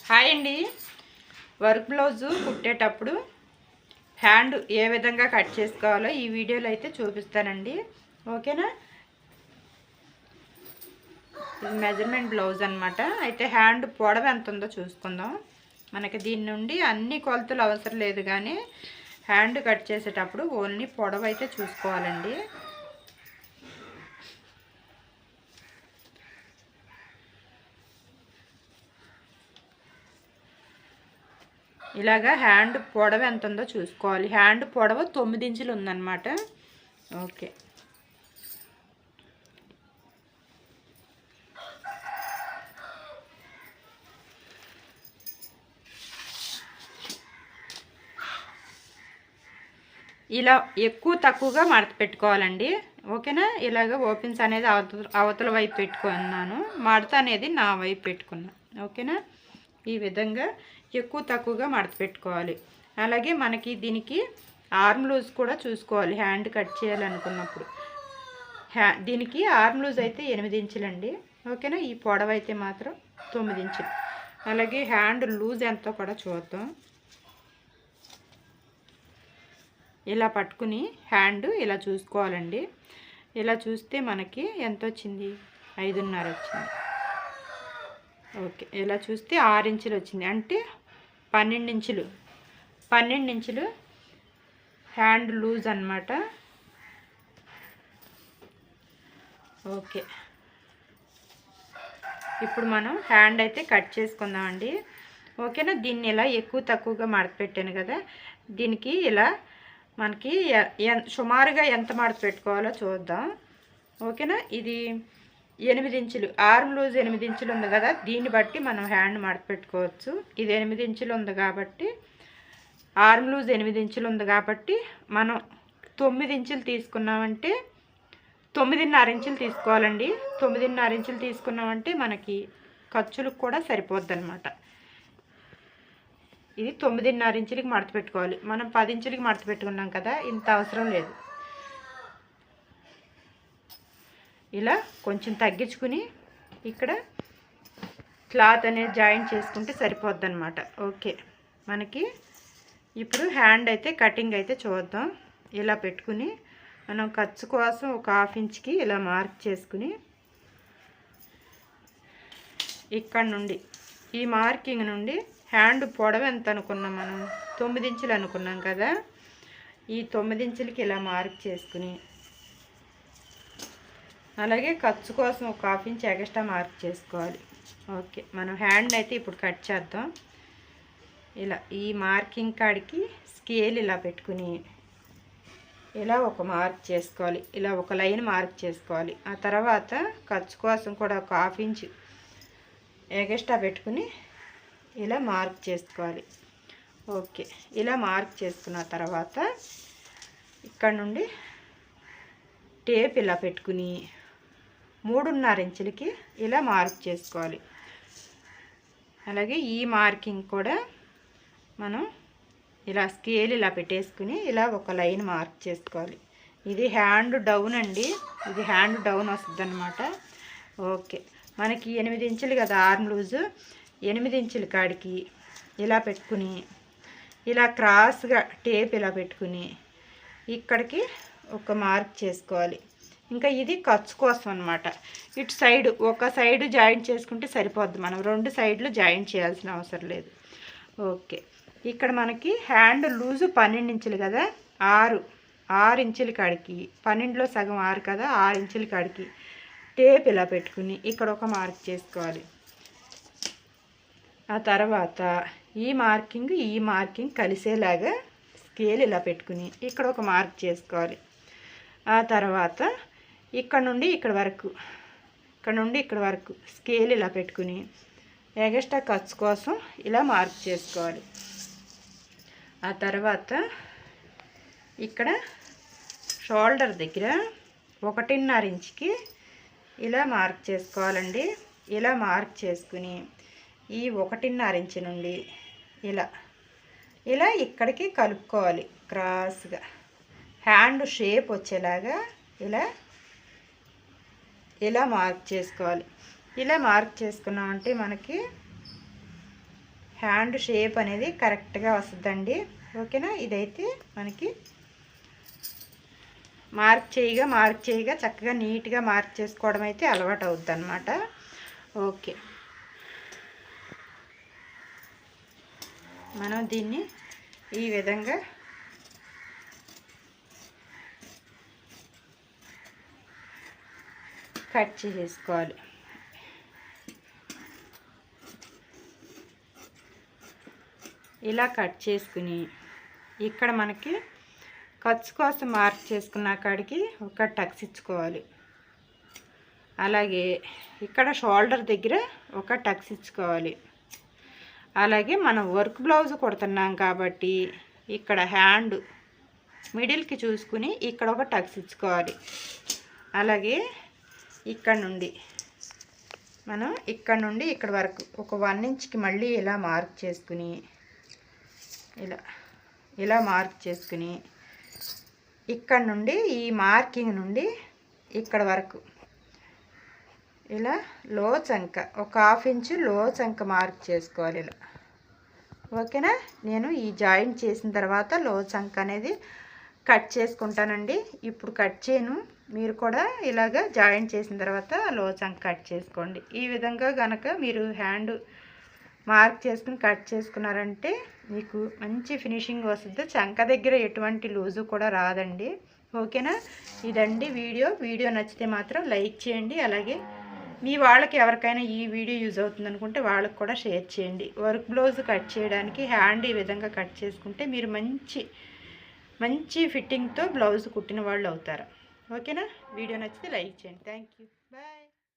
Hi అండి. Work blouse కుట్టేటప్పుడు hand ఏ విధంగా కట్ చేసుకోవాలో ఈ వీడియోలో అయితే చూపిస్తానండి. ఓకేనా? ఇది మెజర్మెంట్ బ్లౌజ్ అనమాట. అయితే హ్యాండ్ పొడవు ఎంత ఉందో చూసుకుందాం. మనకి దీని నుండి అన్ని కొలతలు అవసరం లేదు, కానీ హ్యాండ్ కట్ చేసేటప్పుడు ఓన్లీ పొడవు అయితే చూసుకోవాలండి. ఇలాగా హ్యాండ్ పొడవు ఎంత ఉందో చూసుకోవాలి. హ్యాండ్ పొడవు 9 ఇంచులు ఉందన్నమాట. ఓకే, ఇలా ఎక్కువ తక్కువగా మడత పెట్టుకోవాలండి. ఓకేనా? ఇలాగ ఓపెన్స్ అనేది అవతల వైపు పెట్టుకున్నాను, మడత అనేది నా వైపు పెట్టుకున్నాను. ఓకేనా? ఈ విధంగా ఎక్కువ తక్కువగా మడత పెట్టుకోవాలి. అలాగే మనకి దీనికి ఆర్మ్ లూజ్ కూడా చూసుకోవాలి. హ్యాండ్ కట్ చేయాలనుకున్నప్పుడు దీనికి ఆర్మ్ లూజ్ అయితే 8 ఇంచులండి. ఓకేనా? ఈ పొడవు అయితే మాత్రం 9 ఇంచులు. అలాగే హ్యాండ్ లూజ్ ఎంతో కూడా చూద్దాం. ఇలా పట్టుకుని హ్యాండ్ ఇలా చూసుకోవాలండి. ఇలా చూస్తే మనకి ఎంత వచ్చింది? 5.5 వచ్చింది. ఓకే, ఇలా చూస్తే 6 ఇంచులు వచ్చింది. అంటే 12 ఇంచులు. 12 ఇంచులు హ్యాండ్ లూజ్ అన్నమాట. ఓకే, ఇప్పుడు మనం హ్యాండ్ అయితే కట్ చేసుకుందామండి. ఓకేనా? దీన్ని ఇలా ఎక్కువ తక్కువగా మడత పెట్టాను కదా, దీనికి ఇలా మనకి సుమారుగా ఎంత మడత పెట్టుకోవాలో చూద్దాం. ఓకేనా? ఇది 8 ఇంచులు, ఆర్మ్ లూజ్ 8 ఇంచులు ఉంది కదా, దీన్ని బట్టి మనం హ్యాండ్ మడత పెట్టుకోవచ్చు. ఇది 8 ఇంచులు ఉంది కాబట్టి, ఆర్మ్ లూజ్ 8 ఇంచులు ఉంది కాబట్టి మనం 9 ఇంచులు తీసుకున్నామంటే 9.5 ఇంచులు తీసుకోవాలండి. 9.5 ఇంచులు తీసుకున్నామంటే మనకి ఖర్చులకు కూడా సరిపోద్ది అనమాట. ఇది 9.5 ఇంచులకి మడత పెట్టుకోవాలి. మనం 10 ఇంచులకి మడత పెట్టుకున్నాం కదా, ఇంత అవసరం లేదు. ఇలా కొంచెం తగ్గించుకుని ఇక్కడ క్లాత్ అనేది జాయింట్ చేసుకుంటే సరిపోద్ది అనమాట. ఓకే, మనకి ఇప్పుడు హ్యాండ్ అయితే కటింగ్ అయితే చూద్దాం. ఇలా పెట్టుకుని మనం ఖర్చు కోసం ఒక 1/2 ఇంచుకి ఇలా మార్క్ చేసుకుని ఇక్కడ నుండి ఈ మార్కింగ్ నుండి హ్యాండ్ పొడవు ఎంత అనుకున్నాం? మనం 9 ఇంచులు అనుకున్నాం కదా, ఈ 9 ఇంచులకి ఇలా మార్క్ చేసుకుని అలాగే ఖర్చు కోసం ఒక 1/2 ఇంచ్ ఎక్స్ట్రా మార్క్ చేసుకోవాలి. ఓకే, మనం హ్యాండ్ అయితే ఇప్పుడు కట్ చేద్దాం. ఇలా ఈ మార్కింగ్ కాడికి స్కేల్ ఇలా పెట్టుకుని ఇలా ఒక మార్క్ చేసుకోవాలి. ఇలా ఒక లైన్ మార్క్ చేసుకోవాలి. ఆ తర్వాత ఖర్చు కోసం కూడా ఒక 1/2 ఇంచ్ ఎక్స్ట్రా పెట్టుకుని ఇలా మార్క్ చేసుకోవాలి. ఓకే, ఇలా మార్క్ చేసుకున్న తర్వాత ఇక్కడ నుండి టేప్ ఇలా పెట్టుకుని 3.5 ఇంచులకి ఇలా మార్క్ చేసుకోవాలి. అలాగే ఈ మార్కింగ్ కూడా మనం ఇలా స్కేల్ ఇలా పెట్టేసుకుని ఇలా ఒక లైన్ మార్క్ చేసుకోవాలి. ఇది హ్యాండ్ డౌన్ అండి, ఇది హ్యాండ్ డౌన్ వస్తుంది అనమాట. ఓకే, మనకి 8 ఇంచులు కదా ఆర్మ్ లూజు, 8 ఇంచుల కాడికి ఇలా పెట్టుకుని ఇలా క్రాస్గా టేప్ ఇలా పెట్టుకుని ఇక్కడికి ఒక మార్క్ చేసుకోవాలి. ఇంకా ఇది ఖర్చు కోసం అనమాట. ఇటు సైడ్ ఒక సైడ్ జాయింట్ చేసుకుంటే సరిపోద్ది, మనం 2 సైడ్లు జాయింట్ చేయాల్సిన అవసరం లేదు. ఓకే, ఇక్కడ మనకి హ్యాండ్ లూజు 12 ఇంచులు కదా, 6 ఇంచుల కాడికి 12లో సగం 6 కదా, 6 ఇంచుల కాడికి టేప్ ఇలా పెట్టుకుని ఇక్కడ ఒక మార్క్ చేసుకోవాలి. ఆ తర్వాత ఈ మార్కింగ్ కలిసేలాగా స్కేల్ ఇలా పెట్టుకుని ఇక్కడ ఒక మార్క్ చేసుకోవాలి. ఆ తర్వాత ఇక్కడ నుండి ఇక్కడ వరకు స్కేల్ ఇలా పెట్టుకుని ఎగస్ట్రా ఖర్చు కోసం ఇలా మార్క్ చేసుకోవాలి. ఆ తర్వాత ఇక్కడ షోల్డర్ దగ్గర 1.5 ఇంచుకి ఇలా మార్క్ చేసుకోవాలండి. ఇలా మార్క్ చేసుకుని ఈ 1.5 ఇంచు నుండి ఇలా ఇక్కడికి కలుపుకోవాలి. క్రాస్గా హ్యాండ్ షేప్ వచ్చేలాగా ఇలా మార్క్ చేసుకోవాలి. ఇలా మార్క్ చేసుకున్నామంటే మనకి హ్యాండ్ షేప్ అనేది కరెక్ట్గా వస్తుందండి. ఓకేనా. ఇదైతే మనకి మార్క్ చేయగా చక్కగా నీట్గా మార్క్ చేసుకోవడం అయితే అలవాటు అవుద్ది అన్నమాట. ఓకే, మనం దీన్ని ఈ విధంగా కట్ చేసేసుకోవాలి. ఇలా కట్ చేసుకుని ఇక్కడ మనకి ఖర్చు కోసం మార్క్ చేసుకున్న కాడికి ఒక టక్స్ ఇచ్చుకోవాలి. అలాగే ఇక్కడ షోల్డర్ దగ్గర ఒక టక్స్ ఇచ్చుకోవాలి. అలాగే మనం వర్క్ బ్లౌజ్ కుడుతున్నాం కాబట్టి ఇక్కడ హ్యాండ్ మిడిల్కి చూసుకుని ఇక్కడ ఒక టక్స్ ఇచ్చుకోవాలి. అలాగే ఇక్కడ నుండి మనం ఇక్కడ నుండి ఇక్కడ వరకు ఒక 1 ఇంచ్కి మళ్ళీ ఇలా మార్క్ చేసుకుని ఇలా మార్క్ చేసుకుని ఇక్కడ నుండి ఈ మార్కింగ్ నుండి ఇక్కడ వరకు ఇలా లో చంక ఒక 1/2 ఇంచు లో చంక మార్క్ చేసుకోవాలి ఇలా. ఓకేనా. నేను ఈ జాయింట్ చేసిన తర్వాత లో చంక అనేది కట్ చేసుకుంటానండి. ఇప్పుడు కట్ చేయను, మీరు కూడా ఇలాగ జాయింట్ చేసిన తర్వాత లో చంక కట్ చేసుకోండి. ఈ విధంగా కనుక మీరు హ్యాండ్ మార్క్ చేసుకుని కట్ చేసుకున్నారంటే మీకు మంచి ఫినిషింగ్ వస్తుంది. చంక దగ్గర ఎటువంటి లూజు కూడా రాదండి. ఓకేనా. ఇదండి వీడియో నచ్చితే మాత్రం లైక్ చేయండి. అలాగే మీ వాళ్ళకి ఎవరికైనా ఈ వీడియో యూజ్ అవుతుంది అనుకుంటే వాళ్ళకి కూడా షేర్ చేయండి. వర్క్ బ్లౌజ్ కట్ చేయడానికి హ్యాండ్ ఈ విధంగా కట్ చేసుకుంటే మీరు మంచి ఫిట్టింగ్తో బ్లౌజ్ కుట్టిన వాళ్ళు అవుతారు. ఓకేనా. వీడియో నచ్చితే లైక్ చేయండి. Thank you. బాయ్.